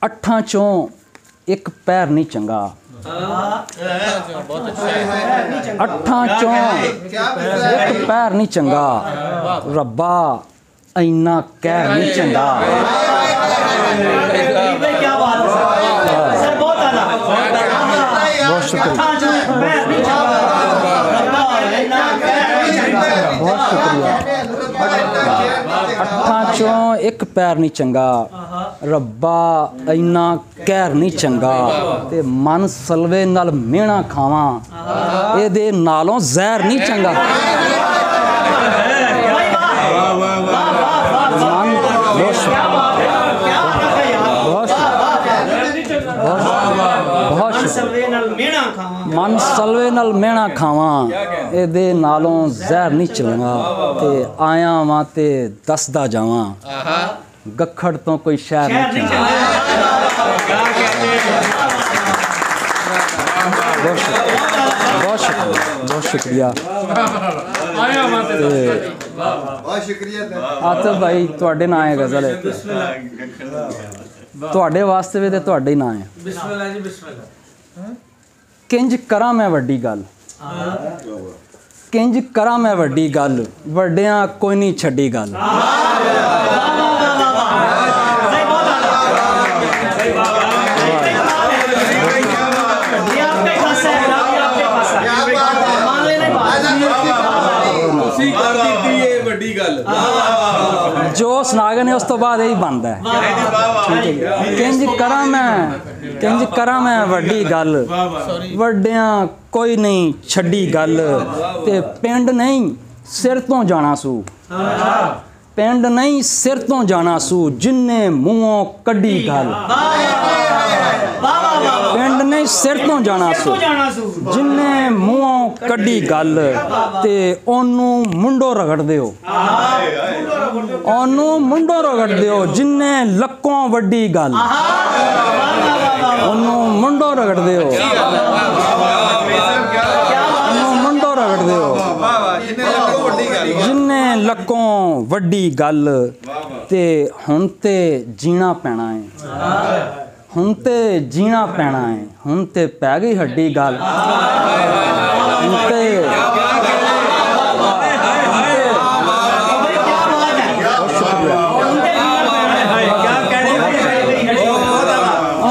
अठां चों एक पैर नहीं चंगा। अठां चों एक पैर नहीं चंगा, रब्बा इन्ना कहर नहीं चंगा। बहुत शुक्रिया, बहुत शुक्रिया। अठां चों एक पैर नहीं चंगा, रब्बा इन्ना कहर नहीं चंगा। ते मन सलवे नाल मेहना खावां, एदे नालों जहर नहीं चंगा। मन सलवे नाल मेहना खावां, एदे नालों जहर नहीं चलना। ते आया वां ते दसदा जावां, गखड़ तो कोई शहर नहीं चलना। बहुत शुक्रिया। आतिफ भाई तुहाडे नाम है गज़ल है, तुहाडे वास्ते भी ते तुहाडे ही नाम है। किंज करा मैं वड्डी गल, किंज करा मैं वड्डी गल, वड्डियां कोई नहीं छड्डी गल। जो सुनागे ने उस तो बाद यही बनता है। किंज करा मैं वड्डी गल, वड्डियां कोई नहीं छड्डी गल। ते पिंड नहीं सिर तो जाना सू, पिंड नहीं सिर तो जाना सू, जिन्ने मुँहों कड्डी गल। पिंड नहीं सिर तो जाना सू, जिन्ने मुँहों कड्डी गल। ते ओनू मुंडो रगड़ दिओ, ओनू मुंडो रगड़ दिओ, जिन्ने लक्कों वड्डी गल। ओनू मुंडो रगड़ दिओ, ओनू मुंडो रगड़ दिओ, जिन्ने लक्कों वड्डी गल। ते हुण ते जीना पैना है, हुण ते जीना पैना है, हुण ते पै गई हड्डी गल। हुण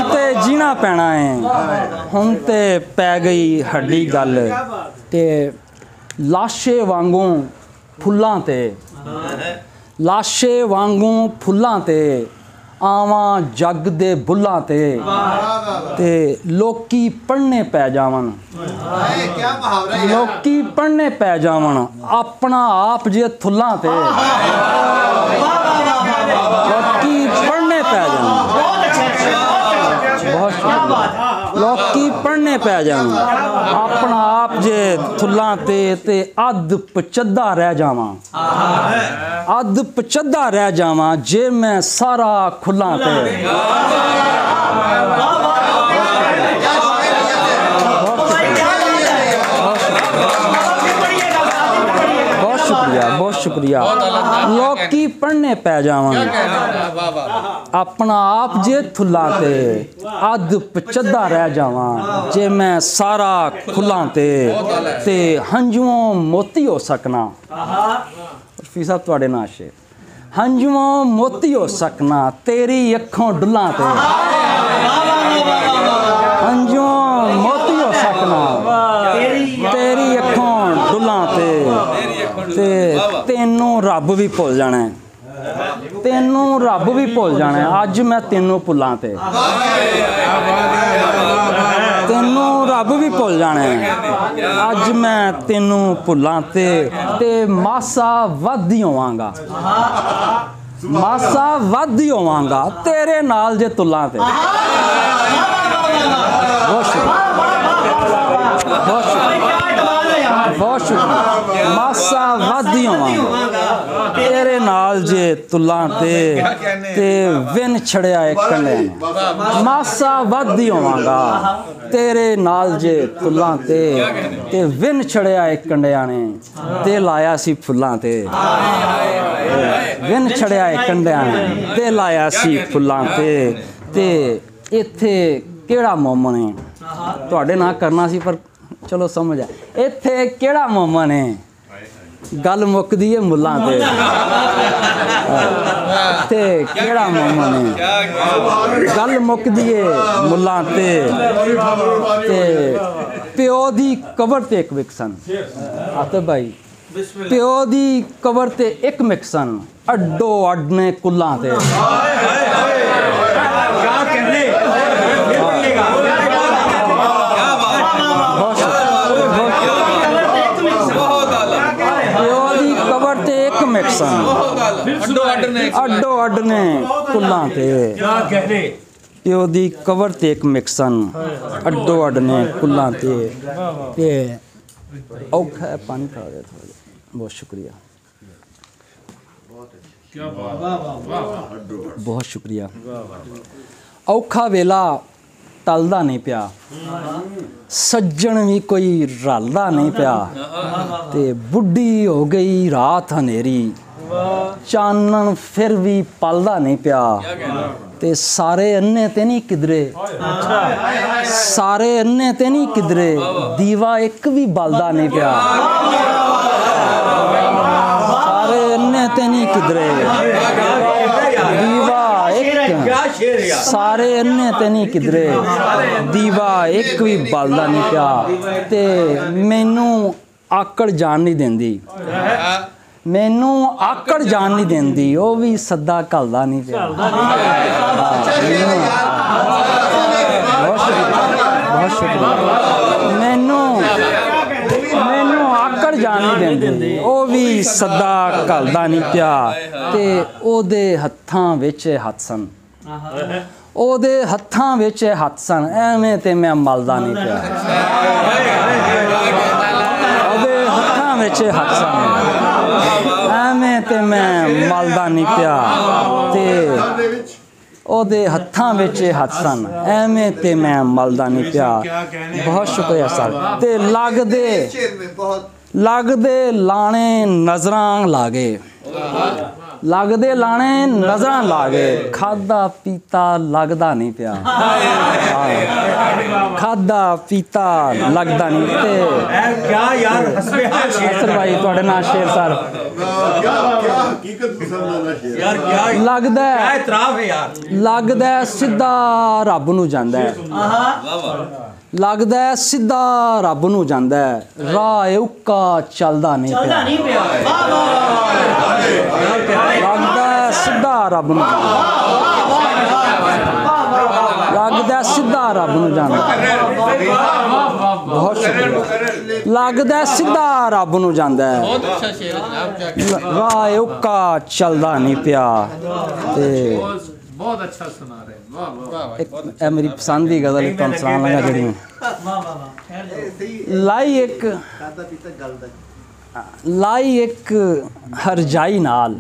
ते जीना पैना है, हुण ते पै गई हड्डी गल। ते लाशे वांगू फुल्लां ते, लाशे वांगू फुल्लां ते, आवां जग दे बुल्लां ते। ते लोकी पढ़ने पै जावन, लोकी पढ़ने पै जावन, अपना आप जे थुल्लां ते। लोकी पढ़ने पै जावन, लोकी पढ़ने पै जावन, अपना आप जे थुल्लां ते अध पचद्दा रह जावां, अध पचद्दा रह जावां, जे मैं सारा खुल्लां ते। बहुत शुक्रिया। लोकी पढ़ने पै जावां, अपना आप जे थुल्लां ते, अध पचद्दा रह जावां, जे मैं सारा खुल्लां ते। ते हंजुओं मोती हो सकना, फी साहब तुहाडे नाल शेर। हंजुओं मोती हो सकना, तेरी अखों डुल्लां ते। हंजुओं मोती हो सकना, तेरी अखों डुल्लां ते। तेनू रब भी भुल जाना है, तेनू रब भी भुल जाना है। अज मैं तेनू भुल्लां ते, तेनू रब भी भुल जाना है। अज मैं तेनू भुल्लां ते मासा वध ही होवांगा, मासा वध ही होवांगा, तेरे नाल जे तुल्लां ते। बहुत शुक्रिया। मासा वादी होवांगा, तेरे नाल जे तुल्लां ते विन छड़िया एक कंडे ने। मासा वादी होवांगा, तेरे नाल जे तुल्लां ते विन छड़िया एक कंडिया ने। दिल आया सी फुल्लां ते, विन छड़िया एक कंडिया ने, दिल आया सी फुल्लां ते। ਤੇ ਇੱਥੇ ਕਿਹੜਾ ਮੋਮਨ ਹੈ ਤੁਹਾਡੇ ਨਾਲ ਕਰਨਾ ਸੀ ਪਰ ਚਲੋ ਸਮਝ ਆ ਇੱਥੇ ਕਿਹੜਾ ਮੋਮਨ ਹੈ ਗੱਲ ਮੁੱਕਦੀ ਹੈ ਮੁੱਲਾਂ ਤੇ ਕਿਹੜਾ ਮੋਮਨ ਹੈ ਗੱਲ ਮੁੱਕਦੀ ਹੈ ਮੁੱਲਾਂ ਤੇ ਪਿਓ ਦੀ ਕਬਰ ਤੇ ਇੱਕ ਵਿਕਸਨ ਆਤੇ ਭਾਈ ਪਿਓ ਦੀ ਕਬਰ ਤੇ ਇੱਕ ਮਿਕਸਨ ਅੱਡੋ ਅੱਡ ਨੇ ਕੁੱਲਾਂ ਤੇ ਅੱਡੋ ਅੱਡ ਨੇ ਕੁੱਲਾਂ ਤੇ ਪਿਓ ਦੀ ਕਬਰ ਤੇ ਇੱਕ ਮਿਕਸਨ ਅੱਡੋ ਅੱਡ ਨੇ ਕੁੱਲਾਂ ਤੇ ਔਖਾ ਹੈ ਪਾਣੀ ਪਾ ਦੇ ਥੋੜਾ ਜਿਹਾ ਬਹੁਤ ਸ਼ੁਕਰੀਆ ਬਹੁਤ ਸ਼ੁਕਰੀਆ ਔਖਾ ਵੇਲਾ ਟਲਦਾ ਨਹੀਂ ਪਿਆ ਸੱਜਣ ਵੀ ਕੋਈ ਰਲਦਾ ਨਹੀਂ ਪਿਆ ਤੇ ਬੁੱਢੀ ਹੋ ਗਈ ਰਾਤ ਹਨੇਰੀ ਚਾਨਣ ਫਿਰ ਵੀ ਪਲਦਾ ਨਹੀਂ ਪਿਆ ਤੇ ਸਾਰੇ ਅੰਨੇ ਤੇ ਨਹੀਂ ਕਿਧਰੇ ਸਾਰੇ ਅੰਨੇ ਤੇ ਨਹੀਂ ਕਿਧਰੇ ਦੀਵਾ ਇੱਕ ਵੀ ਬਲਦਾ ਨਹੀਂ ਪਿਆ ਸਾਰੇ ਅੰਨੇ ਤੇ ਨਹੀਂ ਕਿਧਰੇ ਦੀਵਾ ਇੱਕ ਸਾਰੇ ਅੰਨੇ ਤੇ ਨਹੀਂ ਕਿਧਰੇ ਦੀਵਾ ਇੱਕ ਵੀ ਬਲਦਾ ਨਹੀਂ ਪਿਆ ਤੇ ਮੈਨੂੰ ਆਕੜ ਜਾਣ ਨਹੀਂ ਦਿੰਦੀ ਮੈਨੂੰ ਆਕੜ ਜਾਣ ਨਹੀਂ ਦਿੰਦੀ ਉਹ ਵੀ ਸੱਦਾ ਘੱਲਦਾ ਨਹੀਂ ਪਿਆ ਬਹੁਤ ਸ਼ੁਕਰੀਆ ਮੈਨੂੰ ਆਕੜ ਜਾਣ ਨਹੀਂ ਦਿੰਦੀ ਉਹ ਵੀ ਸੱਦਾ ਘੱਲਦਾ ਨਹੀਂ ਪਿਆ ਤੇ ਉਹਦੇ ਹੱਥਾਂ ਵਿੱਚ ਹੱਥ ਸਨ ਉਹਦੇ ਹੱਥਾਂ ਵਿੱਚ ਹੱਥ ਸਨ ਐਵੇਂ ਤੇ ਮੈਂ ਮਲਦਾ ਨਹੀਂ ਪਿਆ ਉਹਦੇ ਹੱਥਾਂ ਵਿੱਚ ਹੱਥ ਸਨ ਐਵੇਂ ਤੇ ਮੈਂ ਮਲਦਾ ਨਹੀਂ ਪਿਆ ਤੇ ਉਹਦੇ ਹੱਥਾਂ ਵਿੱਚ ਹੱਥ ਸਨ ਐਵੇਂ ਤੇ ਮੈਂ ਮਲਦਾ ਨਹੀਂ ਪਿਆ ਬਹੁਤ ਸ਼ੁਕਰੀਆ ਸਰ ਤੇ ਲੱਗਦੇ ਲਾਣੇ ਨਜ਼ਰਾਂ ਲਾਗੇ ਲੱਗਦੇ ਲਾਣੇ ਨਜ਼ਰਾਂ ਲਾਗੇ ਖਾਦਾ ਪੀਤਾ ਲੱਗਦਾ ਨਹੀਂ ਪਿਆ ਖਾਦਾ ਪੀਤਾ ਲੱਗਦਾ ਨਹੀਂ ਤੇ ਕਿਆ ਯਾਰ ਹਸਬੇ ਹਾਲ ਭਾਈ ਤੁਹਾਡੇ ਨਾਲ ਸ਼ੇਰ ਸਰ ਹਕੀਕਤ ਪਸੰਦ ਦਾ ਸ਼ੇਰ ਯਾਰ ਕਿਆ ਲੱਗਦਾ ਹੈ ਇਤਰਾਫ ਹੈ ਯਾਰ ਲੱਗਦਾ ਸਿੱਧਾ ਰੱਬ ਨੂੰ ਜਾਂਦਾ ਹੈ ਲੱਗਦਾ ਸਿੱਧਾ ਰੱਬ ਨੂੰ ਜਾਂਦਾ ਰਾਹ ਉੱਕਾ ਚੱਲਦਾ ਨਹੀਂ ਪਿਆ ਲੱਗਦਾ ਸਿੱਧਾ ਰੱਬ ਨੂੰ ਲੱਗਦਾ ਸਿੱਧਾ ਰੱਬ ਨੂੰ ਜਾਂਦਾ ਬਹੁਤ ਸ਼ੁਕਰੀਆ ਲੱਗਦਾ ਸਿੱਧਾ ਰੱਬ ਨੂੰ ਜਾਂਦਾ ਬਹੁਤ ਅੱਛਾ ਸ਼ੇਰ ਹੈ ਰਾਹ ਉੱਕਾ ਚੱਲਦਾ ਨਹੀਂ ਪਿਆ ਤੇ बहुत अच्छा सुना रहे वाह वाह वाह ए मेरी पसंद दी गजल एक तुम सुनान लगा जड़ी वाह वाह लाई एक हरजाई नाल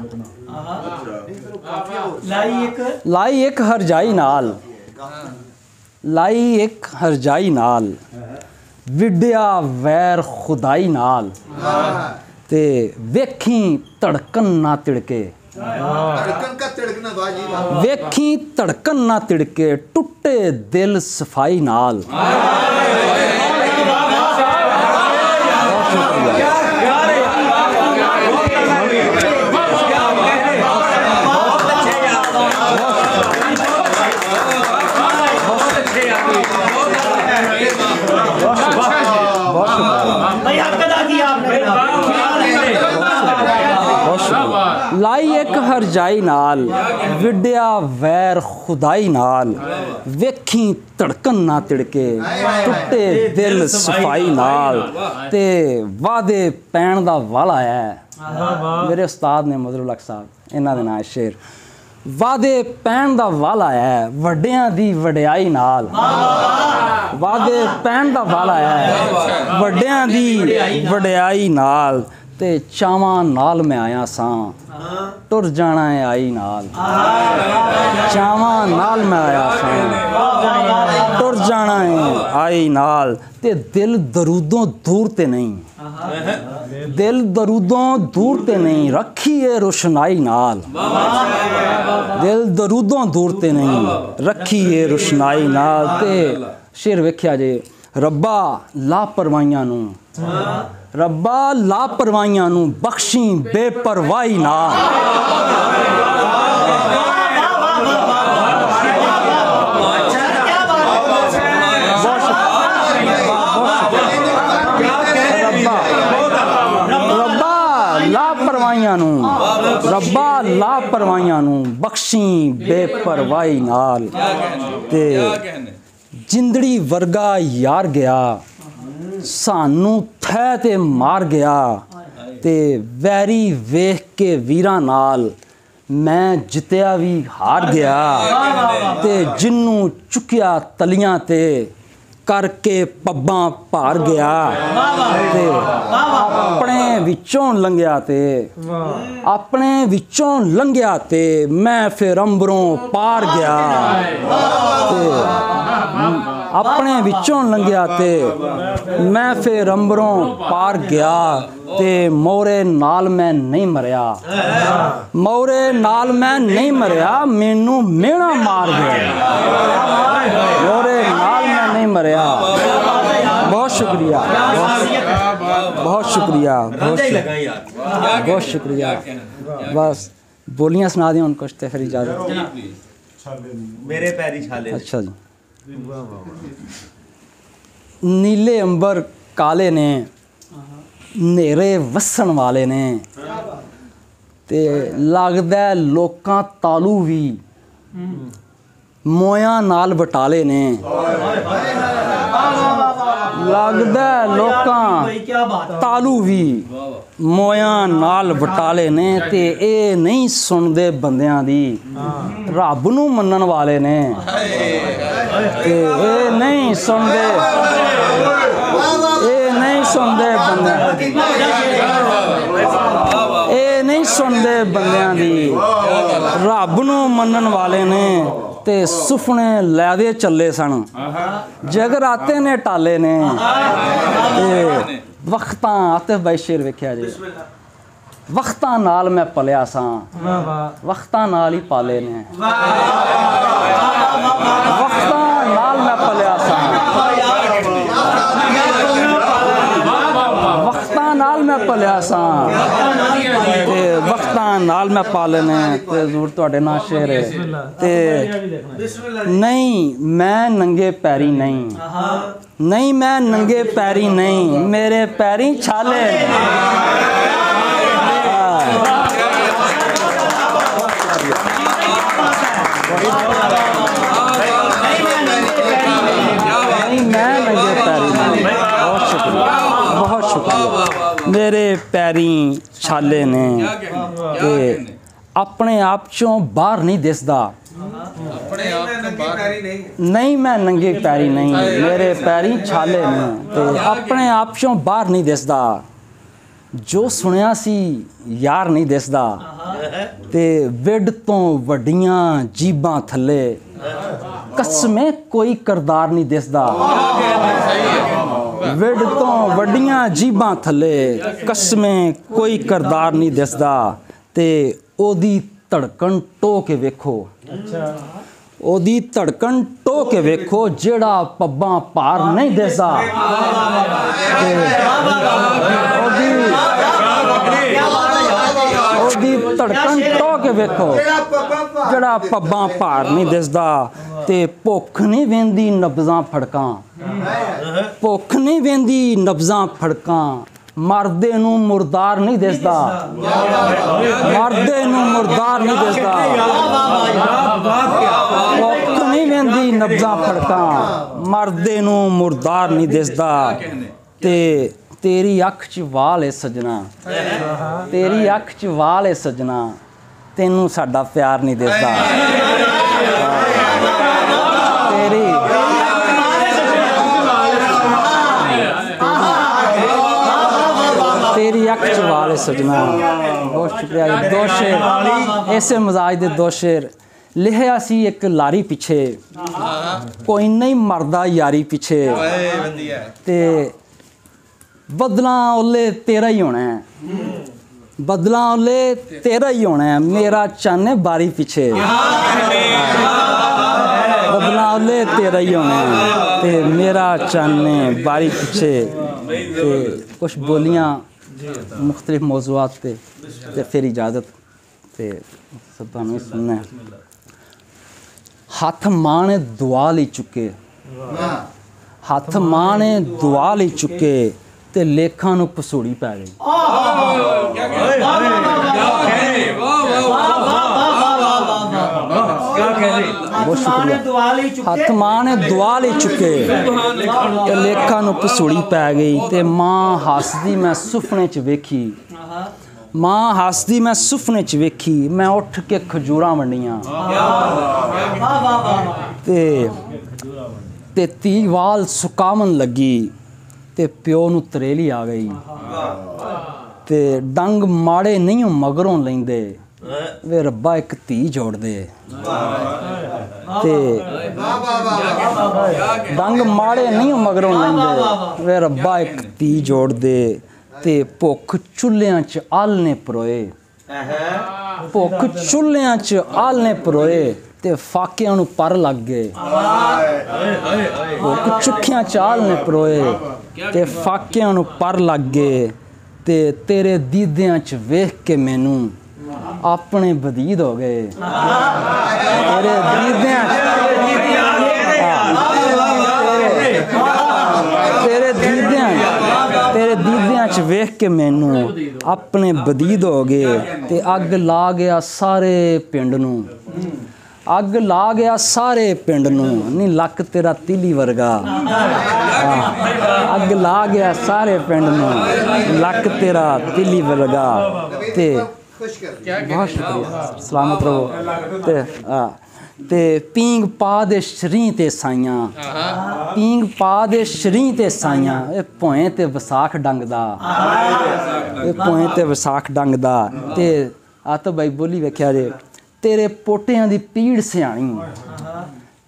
लाई एक हरजाई नाल लाई एक हरजाई नाल विड्या वैर खुदाई नाल ते वेखी धड़कन ना तिड़के ਵੇਖੀ ਧੜਕਣ ਨਾ ਤਿੜਕੇ ਟੁੱਟੇ ਦਿਲ ਸਫਾਈ ਨਾਲ लाई एक हरजाई नाल विड्या वैर खुदाई नाल वेखी धड़कन ना तिड़के टुटे दिल सफाई नाल ते वादे पैण दा वाला है मेरे उस्ताद ने मजरुल हक साहब इन्हां दे नाल शेर वादे पैण दा वाला है वड्डियां दी वड्याई नाल वादे पैण दा वाला है वड्डियां दी वड्याई नाल ते चावां नाल मैं आया सां टुर जाना है आई नाल चावां नाल मैं आया सां टुर जाना है आई नाल ते दिल दरूदों दूर ते नहीं दिल दरूदों दूर ते नहीं रखिए रोशनाई नाल दिल दरूदों दूर ते नहीं रखिए रोशनाई नाल ते शेर वेख्या जे रब्बा लापरवाहियां नू रब्बा लापरवाहियां नू बख्शी बेपरवाही नाल रब्बा लापरवाहियां नू बख्शी बेपरवाही नाल ते जिंदड़ी वर्गा यार गया सानू थै ते मार गया ते वैरी वेख के वीरां नाल मैं जितया भी हार गया ते जिन्नू चुकिया तलियां ते करके पब्बां भार गया ते अपने विचों लंघिया ते अपने विचों लंघिया ते मैं फिर अंबरों पार गया ते अपने विचों लंघिया ते मैं फिर अंबरों पार गया ते मोरे नाल मैं नहीं मरिया मोरे नाल मैं नहीं मरिया मैनू मेणा मार गया मोरे नाल मैं नहीं मरिया बहुत शुक्रिया बहुत शुक्रिया बहुत शुक्रिया बस बोलियां सुना दी उनको तो फिर इजाजत मेरे पैरी छाले अच्छा जी नीले अंबर काले ने नेरे वसन वाले ने ते लगदा लोकां तालू भी मोयां नाल बटाले ने लगदा लोकां तालू भी मोयां नाल बटाले ने ते ए नहीं सुनदे बंदियां दी रब नू मनन वाले ने ते ए नहीं सुनदे बंदियां दी रब नू मनन वाले ने ते सुफने लैदे चले सन जगराते ने टाले ने ते वक्तां आतिफ भाई शेर वेख्या जी वक्तां नाल मैं पलिया सां वक्तां नाल ही पाले ने वक्तां नाल मैं पलिया सां वक्तां नाल मैं पलिया सां ते वक्तां नाल मैं पाले ने ते हजूर तुहाडे नाल शेर है ते नहीं मैं नंगे पैरी नहीं मैं नंगे पैरी नहीं मेरे पैरी छाले बहुत शुक्रिया मेरे पैरी छाले ने ते अपने आप चों बाहर नहीं दिसदा नहीं मैं नंगे पैरी नहीं मेरे पैरी छाले ने ते अपने आप चों बाहर नहीं दिसदा जो सुनिया सी यार नहीं दिसदा ते विड तो वड्डियां जीबां थले कसमें कोई करदार नहीं दिसदा विड तो वड्डियां जीबां थले कसमें कोई करदार नहीं दिसदा ते ओदी धड़कन टो के वेखो ओदी धड़कन टो के वेखो जेड़ा पब्बां पार नहीं दिसदा ओदी धड़कन टो के वेखो जेड़ा पब्बां पार नहीं दिसदा ते भुख नहीं वेंदी नब्ज़ां फड़कां भुख नहीं वेंदी नब्ज़ां फड़कां मरदे नू मुर्दार नहीं दिसदा मरदे नू मुर्दार नहीं दिसदा भुख नहीं वेंदी नब्ज़ां फड़कां मरदे नू मुर्दार नहीं दिसदा ते तेरी अख च वाल है सजना तेरी अख च वाल है सजना तेनू साडा प्यार नहीं दिसदा तेरी तेरी अख च वाल है सजना बहुत शुक्रिया दो शेर ऐसे मजाज दे दो शेर लिखिया सी एक लारी पिछे कोई नहीं मरदा यारी पिछे ते बदला ओले तेरा ही होना है, बदला ओले तेरा ही होना है, मेरा चन्न है बारी पीछे, बदला ओले तेरा ही होना है ते मेरा चन्न है बारी पीछे। ते कुछ बोलियां मुख्तलिफ मौज़ूआत पे ते फिर इजाज़त ते सब तुहानू सुनना है। हथ मां ने दुआ ले चुके, हथ मां ने दुआ ले चुके ते लेखां नू पसूड़ी पै गई। बहुत शुक्रिया। हथ मां ने दुआ ले चुके ते लेखां नू पसूड़ी पै गई ते मां हसदी मैं सुपने च वेखी, मां हसदी मैं सुपने च वेखी, मैं उठ के खजूरां वंडियां ते धी वाल सुकावन लगी ते प्यो नू तरेली आ गई ते डंग माड़े नहीं मगरों लेंदे वे रब्बा एक धी जोड़ दे ते डंग माड़े नहीं मगरों लेंदे वे रब्बा एक धी जोड़ दे ते भुख चुल्हियां च आलने परोए, भुख चुल्हियां च आलने परोए ते फाकियां नू पर लग गए, भुख चुखियां च आलने परोए ते फाकियां नू पर लग गए ते तेरे दीदियां च वेख के मैनू अपने बदीद हो गए, तेरे दीदियां तेरे दीदियां च वेख के मैनू अपने बदीद हो गए ते अग ला गया सारे पिंड नू, अग ला गया सारे पिंड नू नी लक तेरा तिली वर्गा, अग ला गया सारे पिंड नू लक तेरा तिली वर्गा ते बहुत शुक्रिया सलामत रहो ते पींग पा दे शरीं ते साइयां, पींग पा दे शरीं ते साइयां ए भोएं ते वसाख डंगदा, ए भोएं ते वसाख डंगदा ते आत भाई बोली वेख्या जे तेरे पोटियां दी पीड़ सियाणी,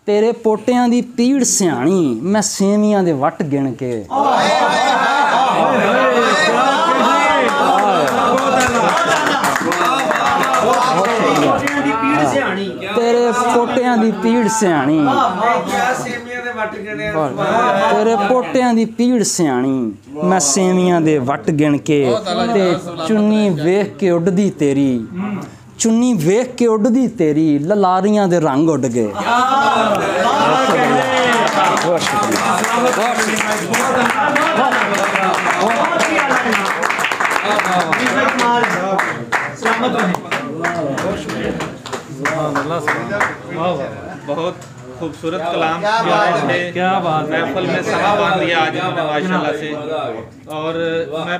तेरे पोटियां दी पीड़ सियाणी मैं सेवियां दे वट गिण के, तेरे पोटियां दी पीड़ सियाणी, तेरे पोटियां दी पीड़ सियाणी मैं सेवियां दे वट गिण के ते चुन्नी वेख के उडदी तेरी, चुन्नी वेख के उडदी तेरी ललारियां दे रंग उड गए। बहुत खूबसूरत कलाम क्या बात है, महफिल में समा बांध दिया आज माशाल्लाह से। और मैं